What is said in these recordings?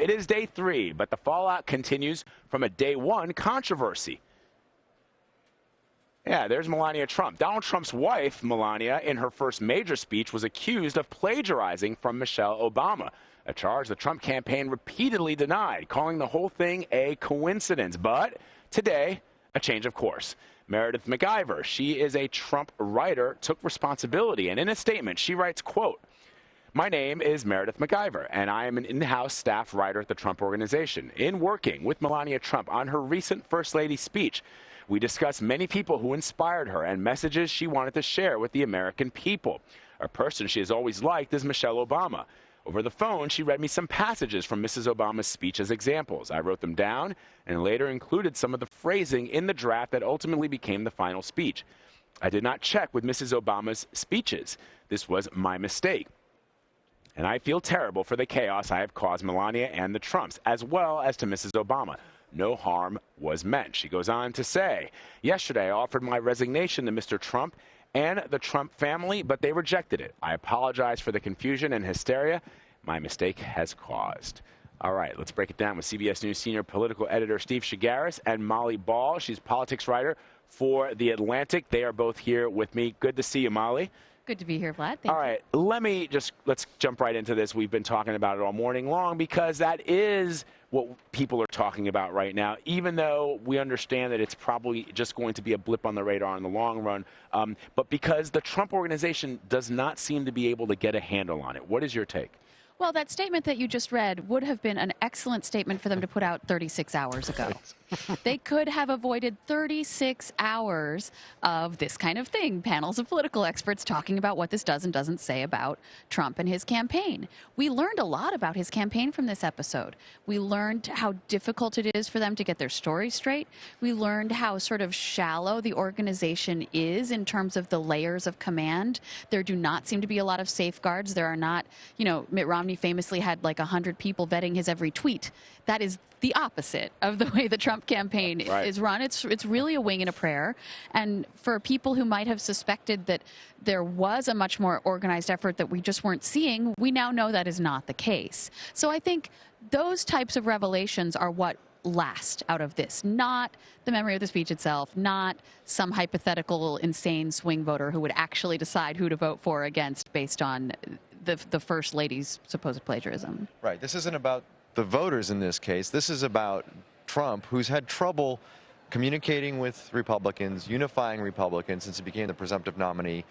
It is day 3, but the fallout continues from a day 1 controversy. Yeah, there's Melania Trump. Donald Trump's wife, Melania, in her first major speech, was accused of plagiarizing from Michelle Obama, a charge the Trump campaign repeatedly denied, calling the whole thing a coincidence. But today, a change of course. Meredith McIver, she is a Trump writer, took responsibility, and in a statement, she writes, quote, "My name is Meredith McIver, and I am an in-house staff writer at the Trump Organization. In working with Melania Trump on her recent First Lady speech, we discussed many people who inspired her and messages she wanted to share with the American people. A person she has always liked is Michelle Obama. Over the phone, she read me some passages from Mrs. Obama's speech as examples. I wrote them down and later included some of the phrasing in the draft that ultimately became the final speech. I did not check with Mrs. Obama's speeches. This was my mistake. And I feel terrible for the chaos I have caused Melania and the Trumps, as well as to Mrs. Obama. No harm was meant." She goes on to say, "Yesterday, I offered my resignation to Mr. Trump and the Trump family, but they rejected it. I apologize for the confusion and hysteria my mistake has caused." All right, let's break it down with CBS News senior political editor Steve Chaggaris and Molly Ball. She's politics writer for The Atlantic. They are both here with me. Good to see you, Molly. Good to be here, Vlad. Thank you. All right, let's jump right into this. We've been talking about it all morning long because that is what people are talking about right now, even though we understand that it's probably just going to be a blip on the radar in the long run. But because the Trump Organization does not seem to be able to get a handle on it. What is your take? Well, that statement that you just read would have been an excellent statement for them to put out 36 hours ago. They could have avoided 36 hours of this kind of thing, panels of political experts talking about what this does and doesn't say about Trump and his campaign. We learned a lot about his campaign from this episode. We learned how difficult it is for them to get their story straight. We learned how sort of shallow the organization is in terms of the layers of command. There do not seem to be a lot of safeguards. There are not, Mitt Romney famously had like 100 people vetting his every tweet. That is the opposite of the way the Trump campaign is run. It's really a wing and a prayer. And for people who might have suspected that there was a much more organized effort that we just weren't seeing, we now know that is not the case. So I think those types of revelations are what last out of this, not the memory of the speech itself, not some hypothetical insane swing voter who would actually decide who to vote for or against based on the First Lady's supposed plagiarism. Right. This isn't about the voters in this case. This is about Trump, who's had trouble communicating with Republicans, unifying Republicans since he became the presumptive nominee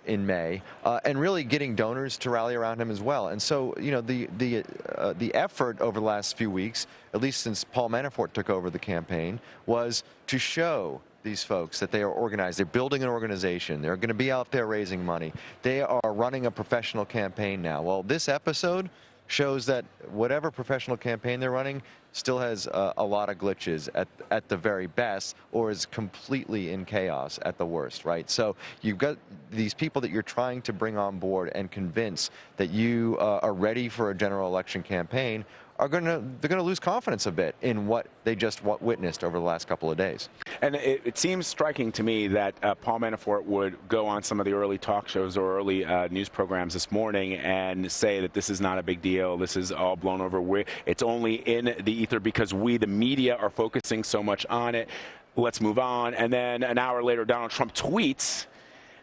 in May, and really getting donors to rally around him as well. And so, the effort over the last few weeks, at least since Paul Manafort took over the campaign, was to show these folks that they are organized. They're building an organization. They're going to be out there raising money. They are running a professional campaign now. Well, this episode shows that whatever professional campaign they're running still has a lot of glitches at the very best, or is completely in chaos at the worst, right? So you've got these people that you're trying to bring on board and convince that you are ready for a general election campaign they're going to lose confidence a bit in what they just witnessed over the last couple of days. And it seems striking to me that Paul Manafort would go on some of the early talk shows or early news programs this morning and say that this is not a big deal. This is all blown over. It's only in the ether because we, the media, are focusing so much on it. Let's move on. And then an hour later, Donald Trump tweets.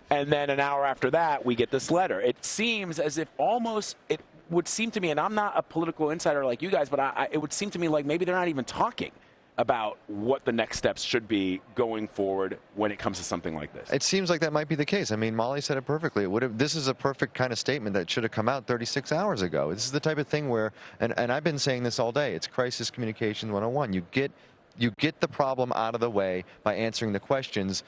And then an hour after that, we get this letter. It seems as if it would seem to me, and I'm not a political insider like you guys, but it would seem to me like maybe they're not even talking about what the next steps should be going forward when it comes to something like this. It seems like that might be the case. I mean, Molly said it perfectly. This is a perfect kind of statement that should have come out 36 hours ago. This is the type of thing where, and I've been saying this all day, it's crisis communication 101. You get the problem out of the way by answering the questions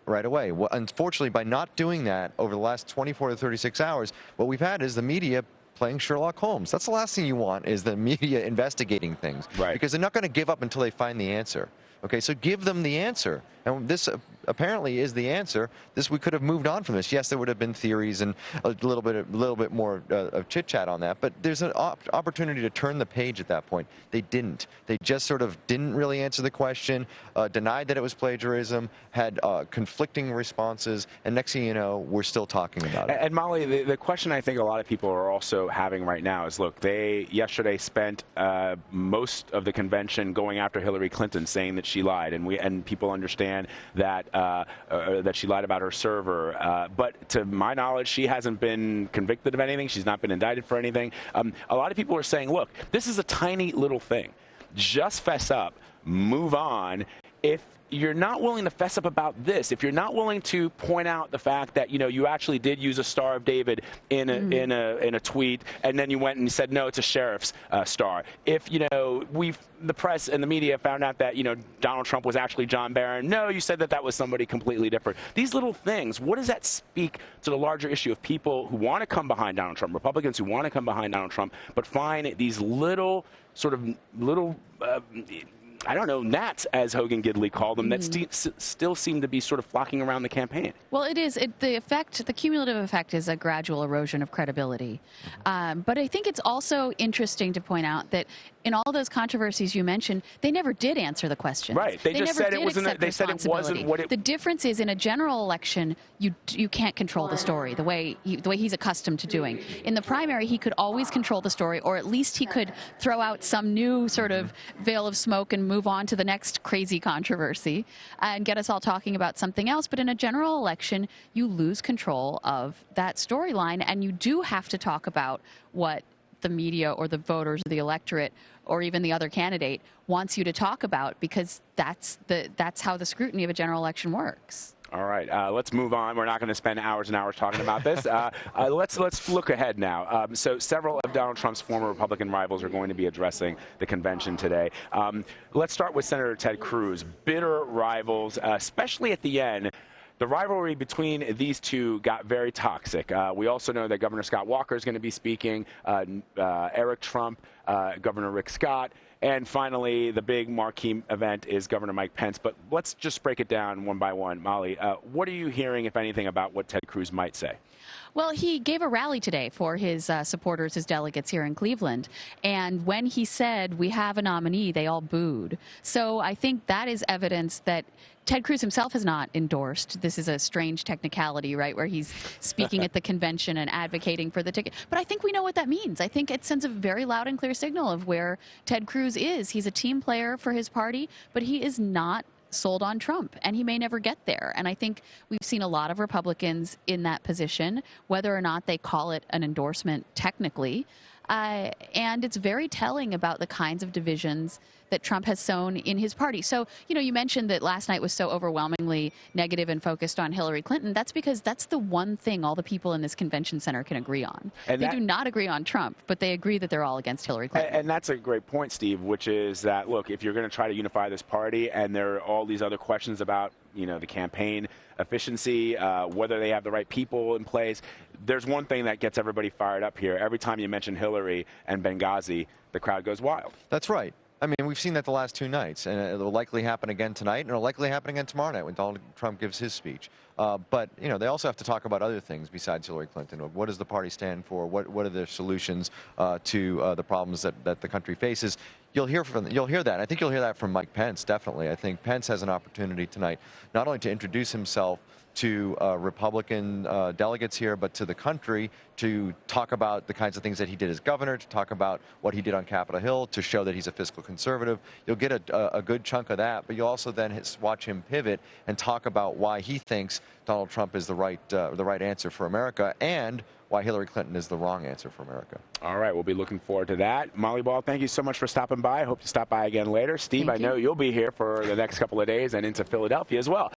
right away. Well, unfortunately, by not doing that over the last 24 to 36 hours, what we've had is the media playing Sherlock Holmes. That's the last thing you want, is the media investigating things. Right. Because they're not going to give up until they find the answer. Okay, so give them the answer. And this apparently is the answer, we could have moved on from this. Yes, there would have been theories and a little bit more of chit-chat on that, but there's an opportunity to turn the page at that point. They didn't. They just sort of didn't really answer the question, denied that it was plagiarism, had conflicting responses, and next thing you know, we're still talking about it. And Molly, the question I think a lot of people are also having right now is, look, they yesterday spent most of the convention going after Hillary Clinton, saying that she lied, and people understand that that she lied about her server. But to my knowledge, she hasn't been convicted of anything. She's not been indicted for anything. A lot of people are saying, look, this is a tiny little thing. Just fess up, move on. If you're not willing to fess up about this, if you're not willing to point out the fact that, you know, you actually did use a Star of David in a tweet, and then you went and said, no, it's a sheriff's star. If, you know, the press and the media found out that, you know, Donald Trump was actually John Barron, no, you said that that was somebody completely different. These little things, what does that speak to the larger issue of people who want to come behind Donald Trump, Republicans who want to come behind Donald Trump, but find these little I don't know, gnats, as Hogan Gidley called them, that still seem to be sort of flocking around the campaign. Well, it is. The cumulative effect is a gradual erosion of credibility. But I think it's also interesting to point out that in all those controversies you mentioned, they never did answer the question. Right. They just said it wasn't. They said it wasn't what it. The difference is, in a general election, you can't control the story the way he's accustomed to doing. In the primary, he could always control the story, or at least he could throw out some new sort of veil of smoke and move on to the next crazy controversy and get us all talking about something else. But in a general election, you lose control of that storyline, and you do have to talk about what the media or the voters or the electorate or even the other candidate wants you to talk about, because that's how the scrutiny of a general election works. All right, let's move on. We're not going to spend hours and hours talking about this. Let's look ahead now. So several of Donald Trump's former Republican rivals are going to be addressing the convention today. Let's start with Senator Ted Cruz. Bitter rivals, especially at the end. The rivalry between these two got very toxic. We also know that Governor Scott Walker is going to be speaking, Eric Trump, Governor Rick Scott, and finally, the big marquee event is Governor Mike Pence. But let's just break it down one by one. Molly, what are you hearing, if anything, about what Ted Cruz might say? Well, he gave a rally today for his supporters, his delegates here in Cleveland. And when he said, we have a nominee, they all booed. So I think that is evidence that Ted Cruz himself has not endorsed. This is a strange technicality, right, where he's speaking at the convention and advocating for the ticket. But I think we know what that means. I think it sends a very loud and clear signal of where Ted Cruz is. He's a team player for his party, but he is not sold on Trump, and he may never get there. And I think we've seen a lot of Republicans in that position, whether or not they call it an endorsement technically. And it's very telling about the kinds of divisions that Trump has sown in his party. So, you know, you mentioned that last night was so overwhelmingly negative and focused on Hillary Clinton. That's because that's the one thing all the people in this convention center can agree on. And they do not agree on Trump, but they agree that they're all against Hillary Clinton. And that's a great point, Steve, which is that, look, if you're going to try to unify this party and there are all these other questions about, you know, the campaign efficiency, whether they have the right people in place, there's one thing that gets everybody fired up here. Every time you mention Hillary and Benghazi, the crowd goes wild. That's right. I mean, we've seen that the last two nights, and it will likely happen again tonight, and it will likely happen again tomorrow night when Donald Trump gives his speech. But, you know, they also have to talk about other things besides Hillary Clinton. What does the party stand for? What are their solutions to the problems that the country faces? You'll hear that. I think you'll hear that from Mike Pence, definitely. I think Pence has an opportunity tonight not only to introduce himself to Republican delegates here, but to the country, to talk about the kinds of things that he did as governor, to talk about what he did on Capitol Hill, to show that he's a fiscal conservative. You'll get a good chunk of that, but you'll also then watch him pivot and talk about why he thinks Donald Trump is the right answer for America, and why Hillary Clinton is the wrong answer for America. All right, we'll be looking forward to that. Molly Ball, thank you so much for stopping by. I hope you stop by again later. Steve, I know you'll be here for the next couple of days and into Philadelphia as well.